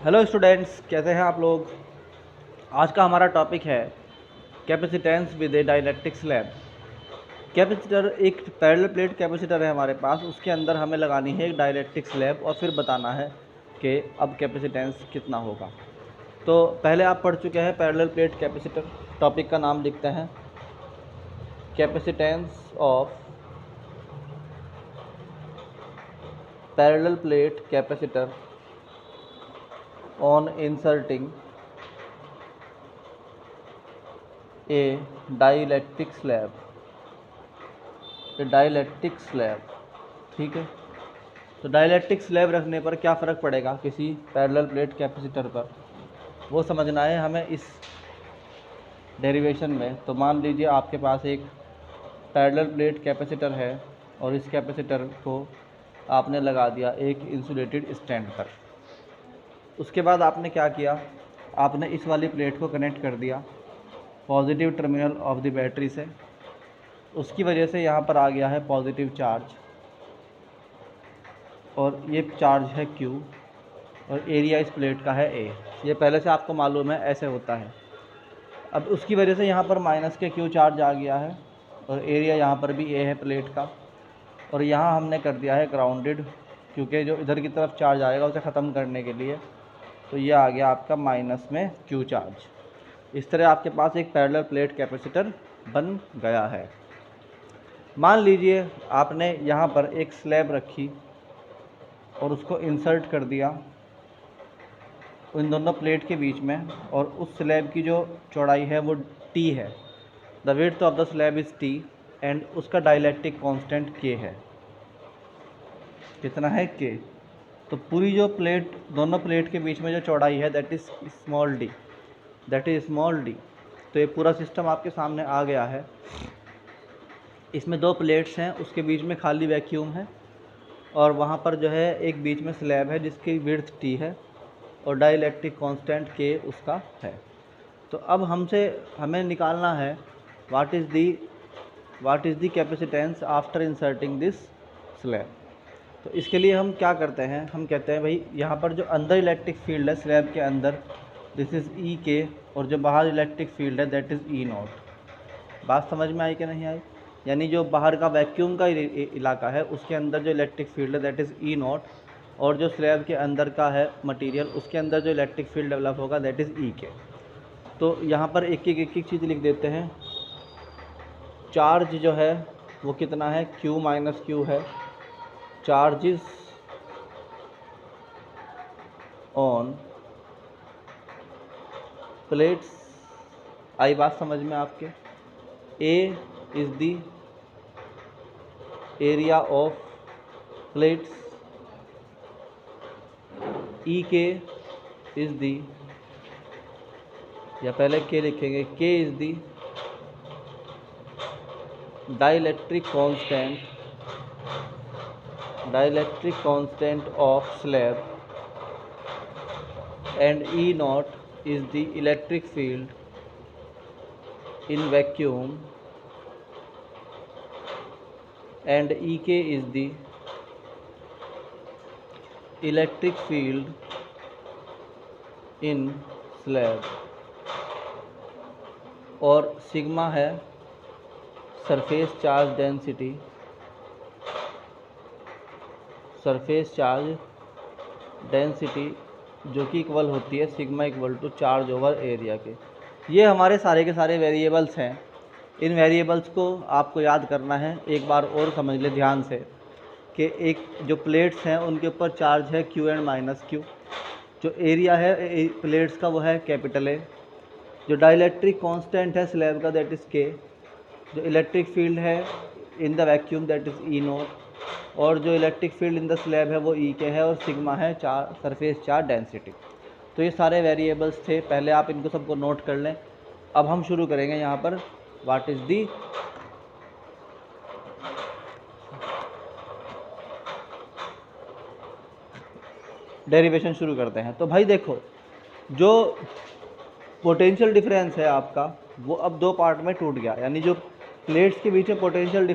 Hello students, कैसे हैं आप लोग। आज का हमारा टॉपिक है capacitance with A dielectric slab. Capacitor एक पैरेलल प्लेट कैपेसिटर है हमारे पास, उसके अंदर हमें लगानी है एक डाइलेक्ट्रिक स्लैब और फिर बताना है कि अब कैपेसिटेंस कितना होगा। तो पहले आप पढ़ चुके हैं पैरेलल प्लेट कैपेसिटर। टॉपिक का नाम लिखते हैं capacitance of parallel plate capacitor on inserting A dielectric slab. Dielectric slab, ठीक है। तो डाइलेक्ट्रिक स्लैब रखने पर क्या फ़र्क पड़ेगा किसी पैरेलल प्लेट कैपेसिटर पर, वो समझना है हमें इस डेरिवेशन में। तो मान लीजिए आपके पास एक पैरेलल प्लेट कैपेसिटर है और इस कैपेसिटर को आपने लगा दिया एक इंसुलेटेड स्टैंड पर। उसके बाद आपने क्या किया, आपने इस वाली प्लेट को कनेक्ट कर दिया positive terminal of the battery से। उसकी वजह से यहाँ पर आ गया है पॉजिटिव चार्ज और ये चार्ज है Q और एरिया इस प्लेट का है A। ये पहले से आपको मालूम है, ऐसे होता है। अब उसकी वजह से यहाँ पर माइनस के Q चार्ज आ गया है और एरिया यहाँ पर भी A है प्लेट का, और यहाँ हमने कर दिया है ग्राउंडेड, क्योंकि जो इधर की तरफ चार्ज आएगा उसे ख़त्म करने के लिए। तो ये आ गया आपका माइनस में Q चार्ज। इस तरह आपके पास एक पैरेलल प्लेट कैपेसिटर बन गया है। मान लीजिए आपने यहाँ पर एक स्लैब रखी और उसको इंसर्ट कर दिया इन दोनों प्लेट के बीच में, और उस स्लैब की जो चौड़ाई है वो T है। The width of the slab is T and उसका डाइलेक्ट्रिक कांस्टेंट K है। कितना है K। तो पूरी जो प्लेट, दोनों प्लेट के बीच में जो चौड़ाई है that is small d, that is small d। तो ये पूरा सिस्टम आपके सामने आ गया है। इसमें दो प्लेट्स हैं, उसके बीच में खाली वैक्यूम है और वहाँ पर जो है एक बीच में स्लैब है जिसकी विड्थ T है और डाइलेक्ट्रिक कांस्टेंट K उसका है। तो अब हमें निकालना है what is the capacitance after inserting this slab. तो इसके लिए हम क्या करते हैं, हम कहते हैं भाई यहाँ पर जो अंदर इलेक्ट्रिक फील्ड है स्लैब के अंदर, दिस इज़ EK, और जो बाहर इलेक्ट्रिक फील्ड है दैट इज़ E0। बात समझ में आई कि नहीं आई। यानी जो बाहर का वैक्यूम का इलाका है उसके अंदर जो इलेक्ट्रिक फील्ड है दैट इज़ E0, और जो स्लैब के अंदर का है मटेरियल उसके अंदर जो इलेक्ट्रिक फील्ड डेवलप होगा दैट इज़ EK। तो यहाँ पर एक एक चीज़ लिख देते हैं। चार्ज जो है वो कितना है, Q माइनस Q है। चार्जेस ऑन प्लेट्स, आई बात समझ में आपके। A is the area of plates, EK is the, या पहले K लिखेंगे, K is the dielectric constant of slab, and E0 is the electric field in vacuum, and EK is the electric field in slab, और sigma है surface charge density जो कि equal होती है sigma equal to charge over area के। ये हमारे सारे के सारे वेरिएबल्स हैं। इन वेरिएबल्स को आपको याद करना है। एक बार और समझ ले ध्यान से कि एक जो प्लेट्स हैं उनके ऊपर चार्ज है Q एंड माइनस Q। जो एरिया है प्लेट्स का वो है कैपिटल A। जो डाइलेक्ट्रिक कांस्टेंट है स्लैब का दैट इज़ K। जो इलेक्ट्रिक फील्ड है in the vacuum that is E0, और जो electric field in the slab है वो EK है, और सिग्मा है सरफेस चार्ज डेंसिटी। तो ये सारे वेरिएबल्स थे, पहले आप इनको सबको नोट कर लें। अब हम शुरू करेंगे यहाँ पर व्हाट इज़ दी डेरिवेशन शुरू करते हैं। तो भाई देखो, जो पोटेंशियल डिफरेंस है आपका वो अब दो पार्ट में टूट गया। यानी जो प्लेट्स के बीच में पोटेंशियल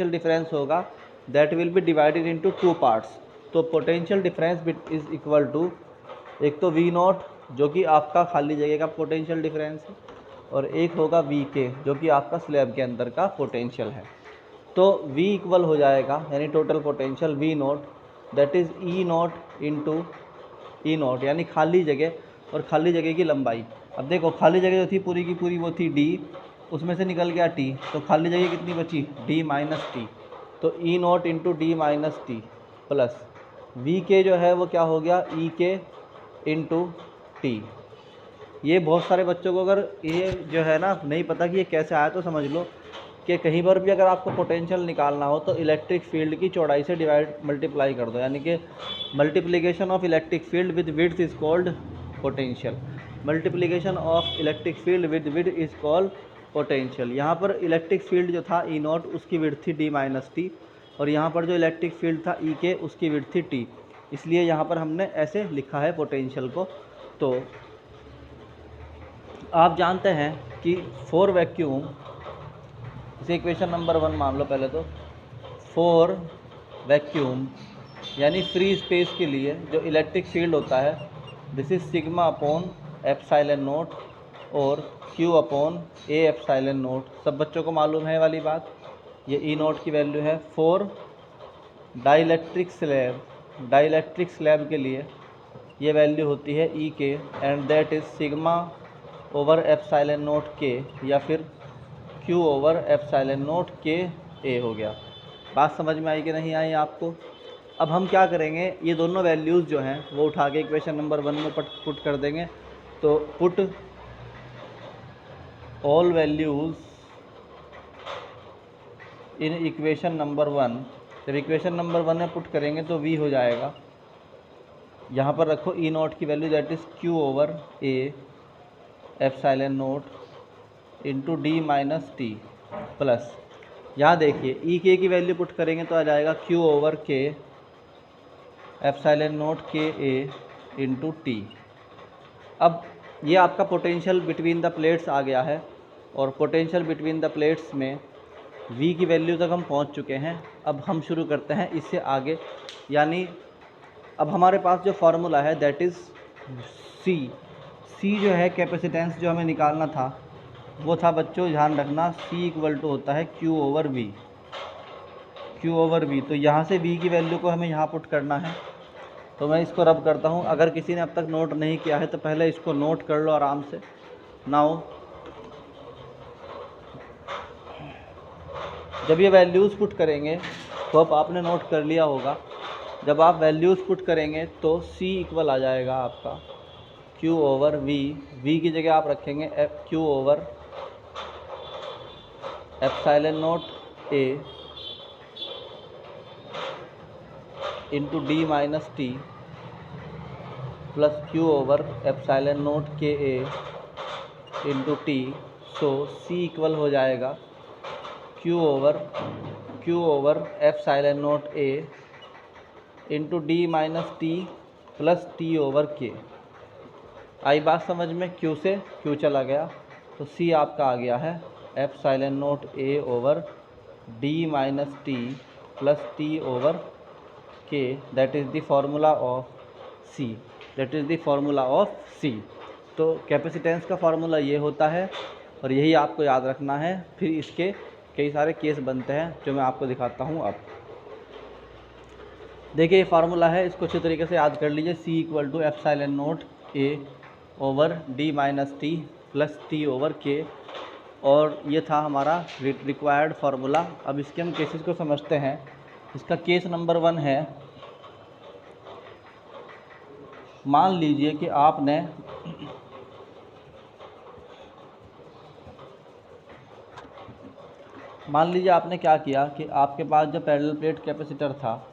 डिफरेंस होगा that will be divided into two parts. तो potential difference is equal to, एक तो वी नॉट जो कि आपका खाली जगह का पोटेंशियल डिफरेंस है, और एक होगा वी के जो कि आपका स्लैब के अंदर का पोटेंशियल है। तो V इक्वल हो जाएगा यानी total potential V not that is E not into E not यानी खाली जगह और खाली जगह की लंबाई। अब देखो खाली जगह जो थी पूरी की पूरी वो थी D, उसमें से निकल गया T, तो खाली जगह कितनी बची D माइनस टी। तो E not into D minus T plus V के जो है वो क्या हो गया E के इंटू टी। ये बहुत सारे बच्चों को अगर ये जो है ना नहीं पता कि ये कैसे आया तो समझ लो कि कहीं पर भी अगर आपको पोटेंशियल निकालना हो तो इलेक्ट्रिक फील्ड की चौड़ाई से मल्टीप्लाई कर दो, यानी कि multiplication of electric field with width is called potential. Multiplication of electric field with width is called potential. यहाँ पर इलेक्ट्रिक फील्ड जो था ई नॉट उसकी विड्थ थी डी माइनस टी, और यहाँ पर जो इलेक्ट्रिक फील्ड था ई के उसकी विड्थ थी टी, इसलिए यहाँ पर हमने ऐसे लिखा है पोटेंशियल को। तो आप जानते हैं कि फॉर वैक्यूम, इसे इक्वेशन नंबर 1 मान लो पहले, तो फॉर वैक्यूम यानी फ्री स्पेस के लिए जो इलेक्ट्रिक फील्ड होता है this is sigma upon epsilon naught और q upon A epsilon naught. सब बच्चों को मालूम है वाली बात। ये ई नोट की वैल्यू है फॉर डाइलेक्ट्रिक स्लैब के लिए ये वैल्यू होती है E K, and that is sigma over epsilon naught के या फिर Q ओवर एप्सिलॉन नोट के ए हो गया। बात समझ में आई कि नहीं आई आपको? अब हम क्या करेंगे, ये दोनों वैल्यूज़ जो हैं वो उठा के इक्वेशन नंबर 1 में पुट कर देंगे। तो put all values in equation number 1। जब इक्वेशन नंबर 1 में पुट करेंगे तो V हो जाएगा, यहाँ पर रखो ई नॉट की value that is Q over A epsilon note into D minus T plus, यहाँ देखिए ई के की वैल्यू पुट करेंगे तो आ जाएगा Q ओवर के एप्सिलॉन नोट के ए इंटू टी। अब ये आपका पोटेंशियल बिटवीन द प्लेट्स आ गया है, और पोटेंशियल बिटवीन द प्लेट्स में V की वैल्यू तक हम पहुंच चुके हैं। अब हम शुरू करते हैं इससे आगे, यानी अब हमारे पास जो फार्मूला है दैट इज़ C जो है कैपेसिटेंस जो हमें निकालना था वो था बच्चों, ध्यान रखना, C इक्वल टू होता है Q ओवर V। तो यहाँ से V की वैल्यू को हमें यहाँ पुट करना है। तो मैं इसको रब करता हूँ। अगर किसी ने अब तक नोट नहीं किया है तो पहले इसको नोट कर लो आराम से। नाउ जब ये वैल्यूज़ पुट करेंगे तो अब आपने नोट कर लिया होगा, जब आप वैल्यूज़ पुट करेंगे तो C इक्वल आ जाएगा आपका Q ओवर V की जगह आप रखेंगे Q over epsilon naught A into D minus T plus Q over epsilon naught के ए इंटू टी। सो C इक्वल हो जाएगा Q over epsilon naught A into D minus T plus T over के। आई बात समझ में? Q से Q चला गया तो C आपका आ गया है epsilon naught A over D minus T plus T over k, that is the formula of C। तो कैपेसिटेंस का फार्मूला ये होता है और यही आपको याद रखना है। फिर इसके कई सारे केस बनते हैं जो मैं आपको दिखाता हूँ। अब देखिए ये फार्मूला है, इसको अच्छी तरीके से याद कर लीजिए। C equal to epsilon naught A over D minus T plus T over K, और ये था हमारा रिक्वायर्ड फार्मूला। अब इसके हम केसेस को समझते हैं। इसका केस नंबर 1 है, मान लीजिए कि आपने क्या किया कि आपके पास जो पैरेलल प्लेट कैपेसिटर था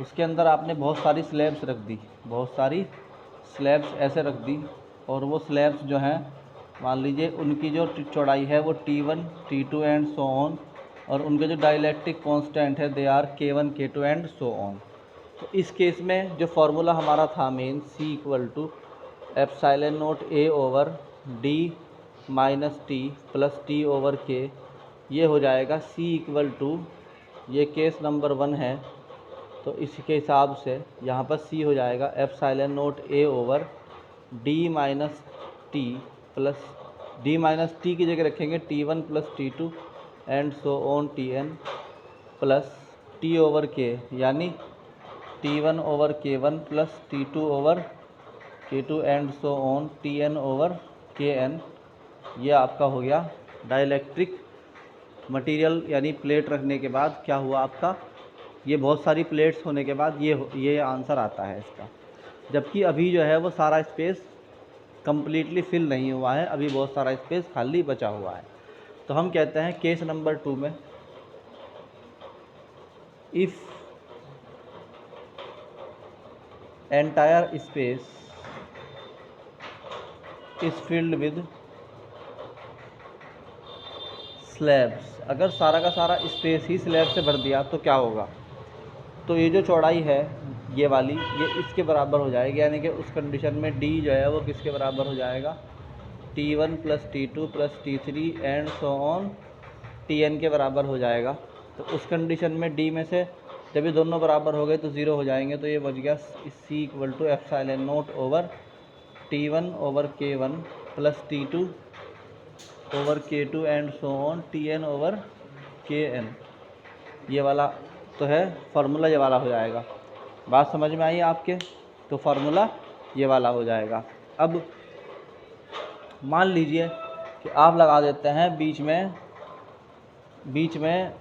उसके अंदर आपने बहुत सारी स्लैब्स रख दी, ऐसे रख दी, और वो स्लैब्स जो हैं मान लीजिए उनकी जो चौड़ाई है वो T1 T2 and so on, और उनके जो डाइलेक्ट्रिक कांस्टेंट है they are K1 K2 and so on. तो इस केस में जो फार्मूला हमारा था main, C equal to epsilon naught A over D minus T plus T over K, ये हो जाएगा C इक्वल टू, ये केस नंबर 1 है, तो इसके हिसाब से यहाँ पर C हो जाएगा epsilon not A over D minus T plus D minus T की जगह रखेंगे T1 plus T2 and so on Tn plus T over K, यानी T1 over K1 plus T2 over K2 and so on Tn over Kn। ये आपका हो गया dielectric material, यानी plate रखने के बाद क्या हुआ आपका, ये बहुत सारी प्लेट्स होने के बाद ये आंसर आता है इसका। जबकि अभी जो है वो सारा स्पेस कंप्लीटली फिल नहीं हुआ है, अभी बहुत सारा स्पेस खाली बचा हुआ है। तो हम कहते हैं केस नंबर 2 में if entire space is filled with slabs, अगर सारा का सारा स्पेस ही स्लैब से भर दिया तो क्या होगा, तो ये जो चौड़ाई है ये वाली, ये इसके बराबर हो जाएगी, यानी कि उस कंडीशन में D जो है वो किसके बराबर हो जाएगा, T1 plus T2 plus T3 and so on Tn के बराबर हो जाएगा। तो उस कंडीशन में D में से जब ये दोनों बराबर हो गए तो 0 हो जाएंगे, तो ये बच गया C equal to epsilon naught over T1 over K1 plus T2 over K2 and so on Tn over Kn। ये वाला तो है फार्मूला, ये वाला हो जाएगा। बात समझ में आई आपके, तो फार्मूला ये वाला हो जाएगा। अब मान लीजिए कि आप लगा देते हैं बीच में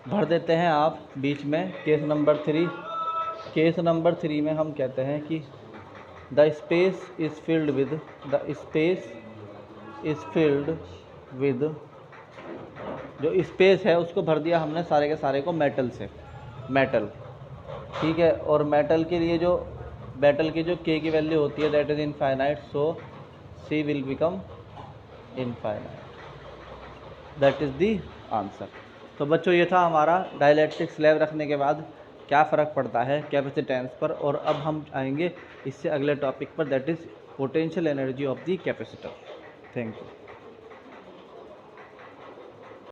भर देते हैं आप बीच में केस नंबर 3 में हम कहते हैं कि the space is filled with जो स्पेस है उसको भर दिया हमने सारे के सारे को मेटल, ठीक है। और मेटल की जो K की वैल्यू होती है that is infinite, so C will become infinite, that is the answer. तो बच्चों ये था हमारा डाइलेक्ट्रिक स्लैब रखने के बाद क्या फ़र्क पड़ता है कैपेसिटेंस पर। और अब हम आएंगे इससे अगले टॉपिक पर, that is potential energy of the capacitor. Thank you.